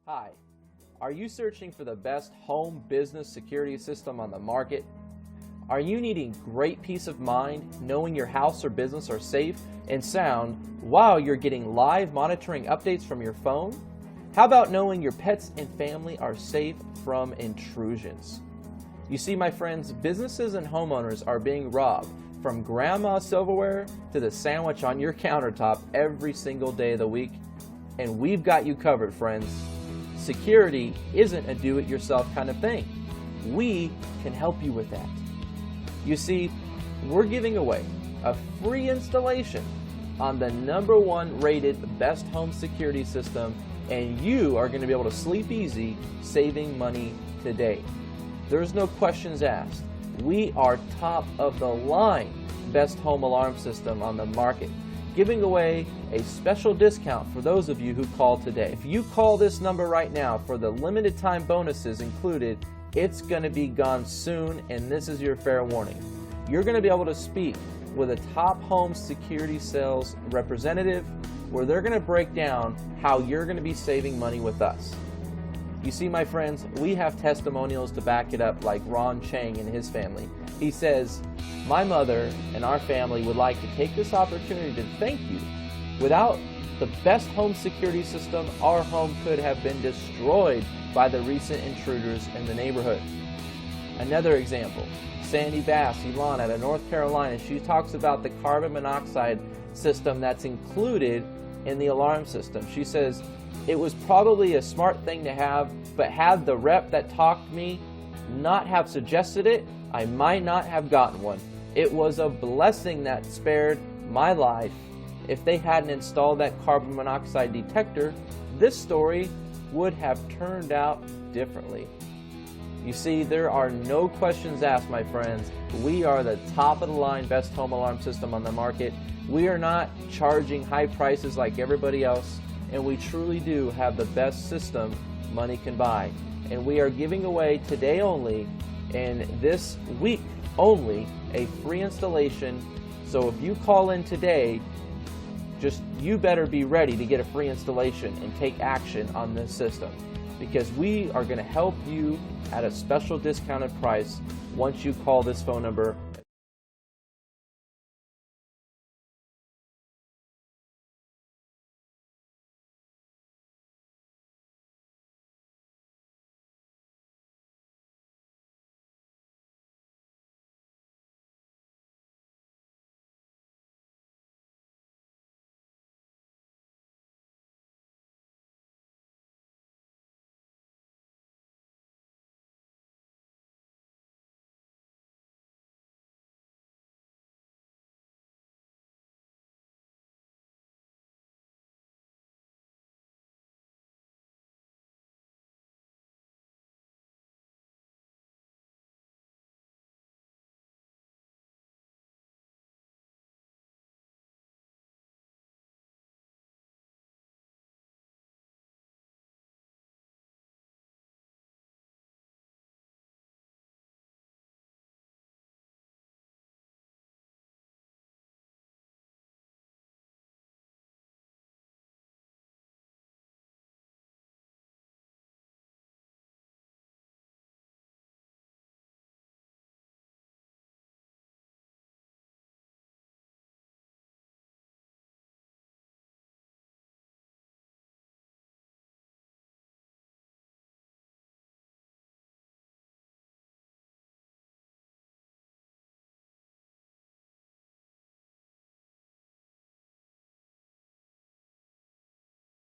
Hi, are you searching for the best home business security system on the market? Are you needing great peace of mind knowing your house or business are safe and sound while you're getting live monitoring updates from your phone? How about knowing your pets and family are safe from intrusions? You see, my friends, businesses and homeowners are being robbed from grandma's silverware to the sandwich on your countertop every single day of the week, and we've got you covered, friends. Security isn't a do-it-yourself kind of thing. We can help you with that. You see, we're giving away a free installation on the #1 rated best home security system, and you are going to be able to sleep easy saving money today. There's no questions asked. We are top of the line best home alarm system on the market, giving away a special discount for those of you who call today. If you call this number right now for the limited time bonuses included, it's going to be gone soon, and this is your fair warning. You're going to be able to speak with a top home security sales representative where they're going to break down how you're going to be saving money with us. You see, my friends, we have testimonials to back it up, like Ron Chang and his family. He says, "My mother and our family would like to take this opportunity to thank you. Without the best home security system, our home could have been destroyed by the recent intruders in the neighborhood." Another example, Sandy Bass, Elon out of North Carolina, she talks about the carbon monoxide system that's included in the alarm system. She says, "It was probably a smart thing to have, but had the rep that talked to me not have suggested it, I might not have gotten one. It was a blessing that spared my life. If they hadn't installed that carbon monoxide detector, this story would have turned out differently." You see, there are no questions asked, my friends. We are the top of the line best home alarm system on the market. We are not charging high prices like everybody else, and we truly do have the best system money can buy. And we are giving away today only, and this week only, a free installation. So if you call in today, you better be ready to get a free installation and take action on this system, because we are going to help you at a special discounted price once you call this phone number